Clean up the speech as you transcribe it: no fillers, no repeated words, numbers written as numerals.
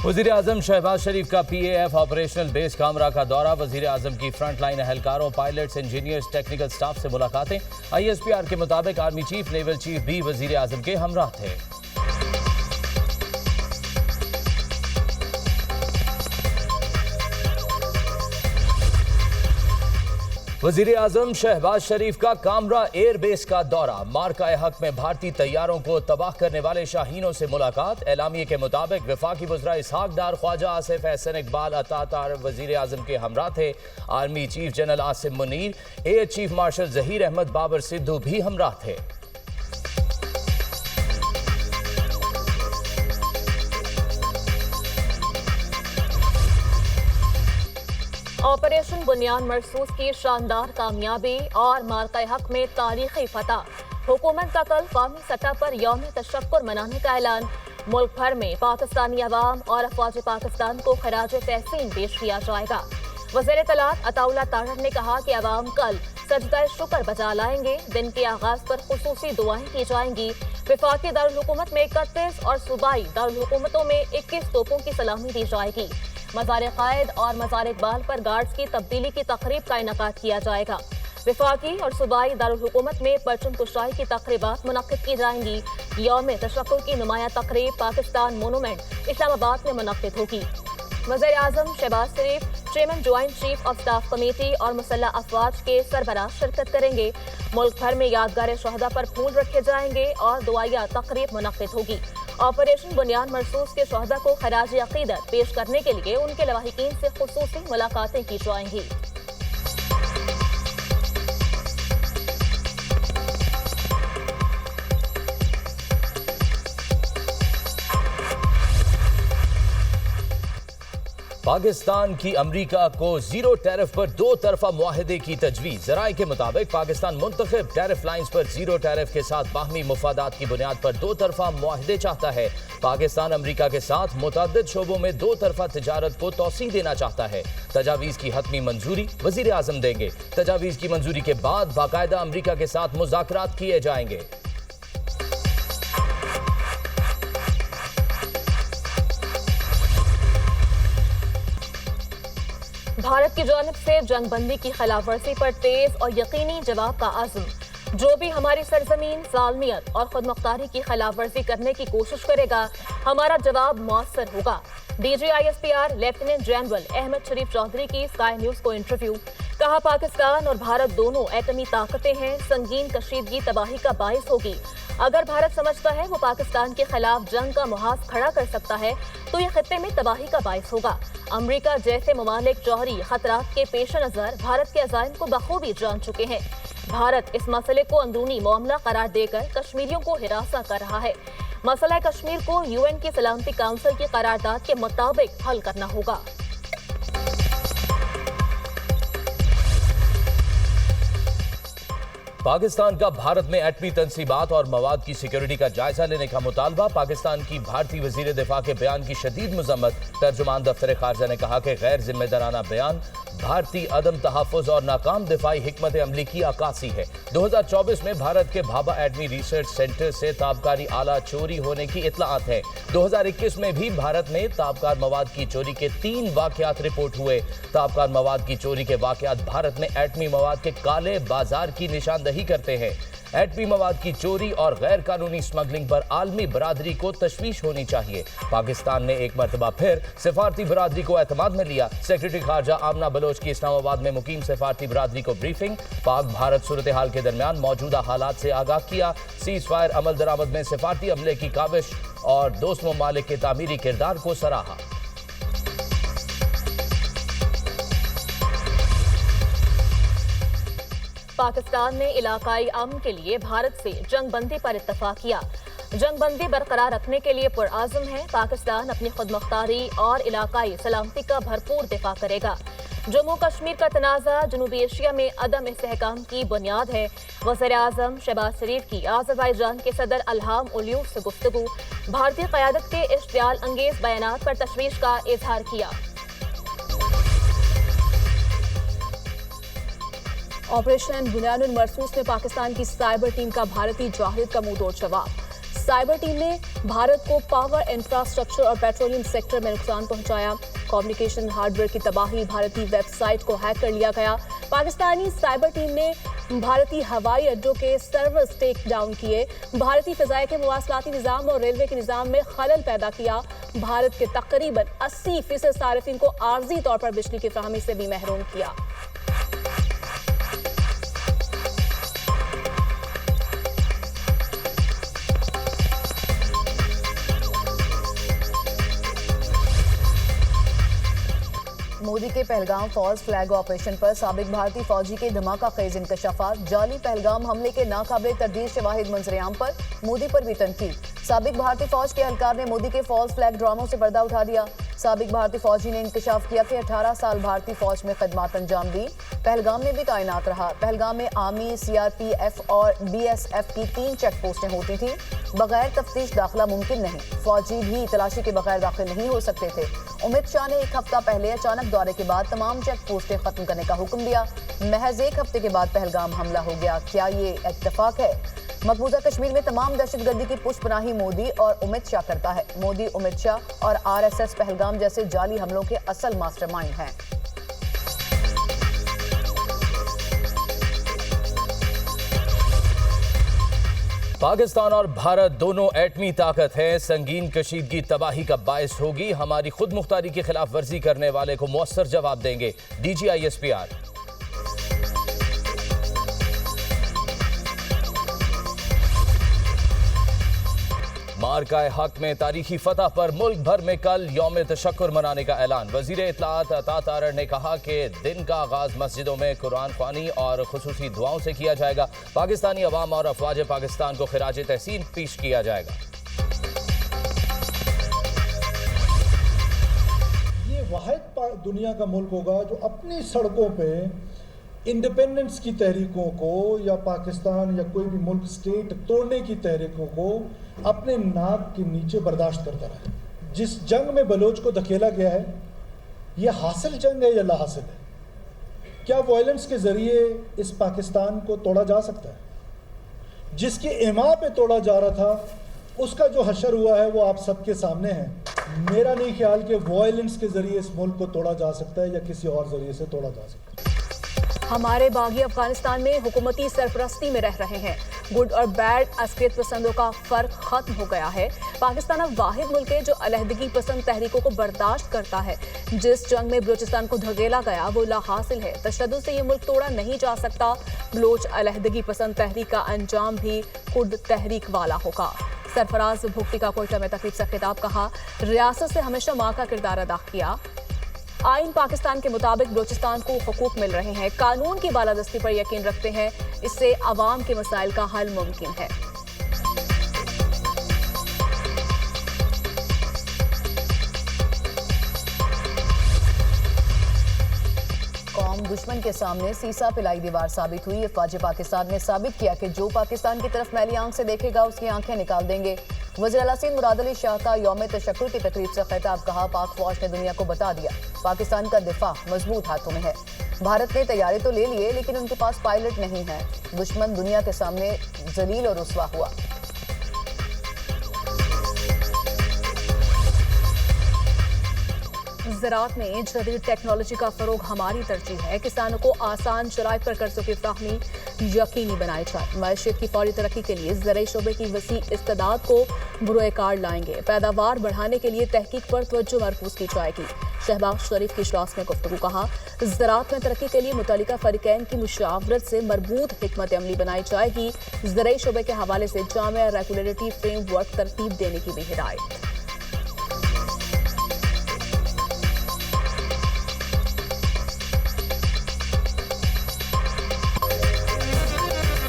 वज़ीर आज़म शहबाज शरीफ का PAF ऑपरेशनल बेस कामरा का दौरा। वज़ीर आज़म की फ्रंट लाइन एहलकारों, पायलट्स, इंजीनियर्स, टेक्निकल स्टाफ से मुलाकातें। ISPR के मुताबिक आर्मी चीफ, नेवल चीफ भी वज़ीर आज़म के हमराह थे। वज़ीर आज़म शहबाज शरीफ का कामरा एयर बेस का दौरा। मार्का हक में भारतीय तैयारों को तबाह करने वाले शाहीनों से मुलाकात। एलामिये के मुताबिक वफाकी वज़रा इसहाक डार, ख्वाजा आसिफ एहसन इकबाल अतातार वज़ीर आज़म के हमराह थे। Army chief general Asim Munir, air chief marshal Zaheer Ahmed Babar Sidhu भी हमराह थे। ऑपरेशन बुनियाद मरसूस की शानदार कामयाबी और मार्का हक में तारीखी फतह। हुकूमत का कल कौमी सतह पर यौम तशक्कुर मनाने का ऐलान। मुल्क भर में पाकिस्तानी अवाम और अफवाज पाकिस्तान को खराज तहसीन पेश किया जाएगा। वज़ीर इत्तलात अताउल्लाह ताहिर ने कहा कि अवाम कल सजदा शुक्र बजा लाएंगे। दिन के आगाज पर खुसूसी दुआएं की जाएंगी। वफाकी दारुल हुकूमत में 31 और सूबाई दारुल हुकूमतों में 21 तोपों की सलामी दी जाएगी। मज़ार कायद और मज़ार इकबाल पर गार्ड्स की तब्दीली की तकरीब का इनेकाद किया जाएगा। वफाकी और सूबाई दारुल हुकूमत में परचम कुशाई की तकरीबात मुनक्किद की जाएंगी। यौम तशक्कुर की नुमाया तकरीब पाकिस्तान मोनूमेंट इस्लामाबाद में मुनक्किद होगी। वज़ीर आज़म Shehbaz Sharif, chairman joint chief of staff committee और मुसल्लह अफवाज के सरबराह शिरकत करेंगे। मुल्क भर में यादगार शहदा पर फूल रखे जाएंगे और दुआया तकरीब मुनक्किद होगी। ऑपरेशन बुनियाद मरसूस के शहदा को खराज अकीदत पेश करने के लिए उनके लवाहिकीन से खुसूसी मुलाकातें की जाएंगी। पाकिस्तान की अमरीका को जीरो टैरिफ पर दो तरफा मुआहदे की तजवीज़। ज़राए के मुताबिक पाकिस्तान मुंतखब टैरिफ लाइन्स पर जीरो टैरिफ के साथ बाहमी मुफादात की बुनियाद पर दो तरफा मुआहदे चाहता है। पाकिस्तान अमरीका के साथ मुतअद्दिद शोबों में दो तरफा तिजारत को तौसीह देना चाहता है। तजावीज़ की हतमी मंजूरी वज़ीर आज़म देंगे। तजावीज़ की मंजूरी के बाद बाकायदा अमरीका के साथ मुज़ाकरात किए जाएंगे। भारत की जानिब से जंग बंदी की खिलाफ वर्जी पर तेज और यकीनी जवाब का आज़म। जो भी हमारी सरजमीन, सालमियत और खुद मुख्तारी की खिलाफ वर्जी करने की कोशिश करेगा, हमारा जवाब मौसर होगा। DG ISPR lieutenant general Ahmed Sharif Chaudhry की स्काई न्यूज को इंटरव्यू। कहा, पाकिस्तान और भारत दोनों एटमी ताकतें हैं। संगीन कशीदगी तबाही का बाइस होगी। अगर भारत समझता है वो पाकिस्तान के खिलाफ जंग का मुहाज खड़ा कर सकता है तो ये खित्ते में तबाही का बाइस होगा। अमरीका जैसे ममालिक जौहरी खतरात के पेश नज़र भारत के अज़ाइम को बखूबी जान चुके हैं। भारत इस मसले को अंदरूनी मामला करार देकर कश्मीरियों को हिरासा कर रहा है। मसला कश्मीर को UN की सलामती काउंसिल की करारदाद के मुताबिक हल करना होगा। पाकिस्तान का भारत में एटमी तनसीबात और मवाद की सिक्योरिटी का जायजा लेने का मुतालबा। पाकिस्तान की भारतीय वजीर दिफा के बयान की शदीद मजम्मत। तर्जुमान दफ्तर खारजा ने कहा कि गैर जिम्मेदाराना बयान भारतीय अदम तहफ़्फ़ुज़ और नाकाम दिफाई हिकमत अमली की अक्कासी है। 2024 में भारत के भाभा एटमी रिसर्च सेंटर से ताबकारी आला चोरी होने की इत्तलात है। 2021 में भी भारत में ताबकार मवाद की चोरी के 3 वाक़यात रिपोर्ट हुए। ताबकार मवाद की चोरी के वाक़यात भारत में एटमी मवाद के काले बाजार की निशानदही करते हैं। एटमी मवाद की चोरी और गैर कानूनी स्मगलिंग पर आलमी बरादरी को तशवीश होनी चाहिए। पाकिस्तान ने एक मरतबा फिर सिफारती बरादरी को एतमाद में लिया। सेक्रेटरी खारजा आमना बलोच की इस्लामाबाद में मुकीम सिफारती बरादरी को ब्रीफिंग। पाक भारत सूरत हाल के दरमियान मौजूदा हालात से आगाह किया। सीज फायर अमल दरामद में सिफारती अमले की काविश और दोस्त ममालिक के तामीरी किरदार को सराहा। पाकिस्तान ने इलाकाई अमन के लिए भारत से जंग बंदी पर इत्तफाक किया। जंग बंदी बरकरार रखने के लिए पुरआज़म है। पाकिस्तान अपनी खुद मुख्तारी और इलाकाई सलामती का भरपूर दिफा करेगा। जम्मू कश्मीर का तनाज़ा जनूबी एशिया में अदम इस्तेहकाम की बुनियाद है। वज़ीर आज़म शहबाज शरीफ की आज़रबाईजान के सदर अल्हाम उलियूफ से गुफ्तगू। भारतीय क़यादत के इश्तियाल अंगेज़ बयानात पर तशवीश का इजहार किया। ऑपरेशन बुनियाद मरसूस में पाकिस्तान की साइबर टीम का भारतीय जाहिद का मुंहतोड़ जवाब। साइबर टीम ने भारत को पावर इंफ्रास्ट्रक्चर और पेट्रोलियम सेक्टर में नुकसान पहुंचाया। कम्युनिकेशन हार्डवेयर की तबाही, भारतीय वेबसाइट को हैक कर लिया गया। पाकिस्तानी साइबर टीम ने भारतीय हवाई अड्डों के सर्वर्स टेक डाउन किए। भारतीय फिजाई के मवासलाती निज़ाम और रेलवे के निज़ाम में खलल पैदा किया। भारत के तकरीबन 80% सार्फिन को आर्जी तौर पर बिजली की फराहमी से भी महरूम किया। मोदी के पहलगाम फॉल्स फ्लैग ऑपरेशन पर साबिक भारतीय फौजी के धमाका खेज इंकशाफात। जाली पहलगाम हमले के नाकाबिल तर्दीद शवाहिद मंजरेआम पर मोदी पर भी तनकीद। साबिक भारतीय फौज के एहलकार ने मोदी के फॉल्स फ्लैग ड्रामों से पर्दा उठा दिया। साबिक भारतीय फौजी ने इंकशाफ किया कि 18 साल भारतीय फौज में खदमात अंजाम दी, पहलगाम में भी तैनात रहा। पहलगाम में आर्मी, सीआरपीएफ और बीएसएफ की 3 चेक पोस्टें होती थी। बगैर तफ्तीश दाखिला मुमकिन नहीं, फौजी भी तलाशी के बगैर दाखिल नहीं हो सकते थे। अमित शाह ने 1 हफ्ता पहले अचानक दौरे के बाद तमाम चेक पोस्टें खत्म करने का हुक्म दिया। महज 1 हफ्ते के बाद पहलगाम हमला हो गया। क्या ये इत्तेफाक है? मकबूजा कश्मीर में तमाम दहशतगर्दी की पुष्पनाही मोदी और अमित शाह करता है। मोदी, अमित शाह और आरएसएस पहलगाम जैसे जाली हमलों के असल मास्टरमाइंड हैं। पाकिस्तान और भारत दोनों एटमी ताकत हैं। संगीन कशीदगी तबाही का बायस होगी। हमारी खुद मुख्तारी की खिलाफ वर्जी करने वाले को मुअस्सर जवाब देंगे, DGISPR। मार्का हक में तारीखी फतह पर मुल्क भर में कल यौम तशक्कुर मनाने का ऐलान। वजीर इत्तलात अता तारड़ ने कहा कि दिन का आगाज मस्जिदों में कुरान ख्वानी और खुसूसी दुआओं से किया जाएगा। पाकिस्तानी अवाम और अफवाज पाकिस्तान को खिराज तहसीन पेश किया जाएगा। ये वाहिद दुनिया का मुल्क होगा जो अपनी सड़कों पे इंडिपेंडेंस की तहरीकों को या पाकिस्तान या कोई भी मुल्क स्टेट तोड़ने की तहरीकों को अपने नाक के नीचे बर्दाश्त करता रहा। जिस जंग में बलोच को धकेला गया है, यह हासिल जंग है या ला हासिल है? क्या वायलेंस के ज़रिए इस पाकिस्तान को तोड़ा जा सकता है? जिसके इमा पे तोड़ा जा रहा था, उसका जो हशर हुआ है वो आप सबके सामने है। मेरा नहीं ख्याल कि वायलेंस के ज़रिए इस मुल्क को तोड़ा जा सकता है या किसी और ज़रिए से तोड़ा जा सकता है। हमारे बागी अफगानिस्तान में हुकूमती सरपरस्ती में रह रहे हैं। गुड और बैड अस्करियत पसंदों का फर्क खत्म हो गया है। पाकिस्तान अब वाहिद मुल्क है जो अलहदगी पसंद तहरीकों को बर्दाश्त करता है। जिस जंग में बलूचिस्तान को धकेला गया वो ला हासिल है। तशद्दुद से ये मुल्क तोड़ा नहीं जा सकता। बलोच अलहदगी पसंद तहरीक का अंजाम भी खुद तहरीक वाला होगा। सरफराज भुगती का कोयटा में तकरीब से खिताब कहा, रियासत से हमेशा माँ का किरदार अदा किया। आइन पाकिस्तान के मुताबिक बलूचिस्तान को हुकूक मिल रहे हैं। कानून की बालादस्ती पर यकीन रखते हैं। इससे अवाम के मसाइल का हल मुमकिन है। कौम दुश्मन के सामने सीसा पिलाई दीवार साबित हुई। अफवाज पाकिस्तान ने साबित किया कि जो पाकिस्तान की तरफ मैली आंख से देखेगा उसकी आंखें निकाल देंगे। वज़ीर आला सिंध मुराद अली शाह का यौम तशक्कुर की तकरीब से खिताब कहा, पाक फौज ने दुनिया को बता दिया पाकिस्तान का दिफा मजबूत हाथों में है। भारत ने तैयारी तो ले लिए लेकिन उनके पास पायलट नहीं है। दुश्मन दुनिया के सामने जलील और रुस्वा हुआ। ज़राअत में जदीद टेक्नोलॉजी का फरोग हमारी तरजीह है। किसानों को आसान शराइत पर कर्जों की फराहमी यकीनी बनाई जाए। मईशत की फौरी तरक्की के लिए ज़राई शोबे की वसी इस्तेदाद को बुरोए कार लाएंगे। पैदावार बढ़ाने के लिए तहकीक पर तवज्जो मरकूज की जाएगी। शहबाज शरीफ की इजलास में गुफ्तगू कहा, ज़राअत में तरक्की के लिए मुतल्लिका फरीकैन की मुशावरत से मरबूत हिकमत अमली बनाई जाएगी। ज़राई शोबे के हवाले से जामिया रेगुलेटरी फ्रेमवर्क तरतीब देने की भी हिदायत।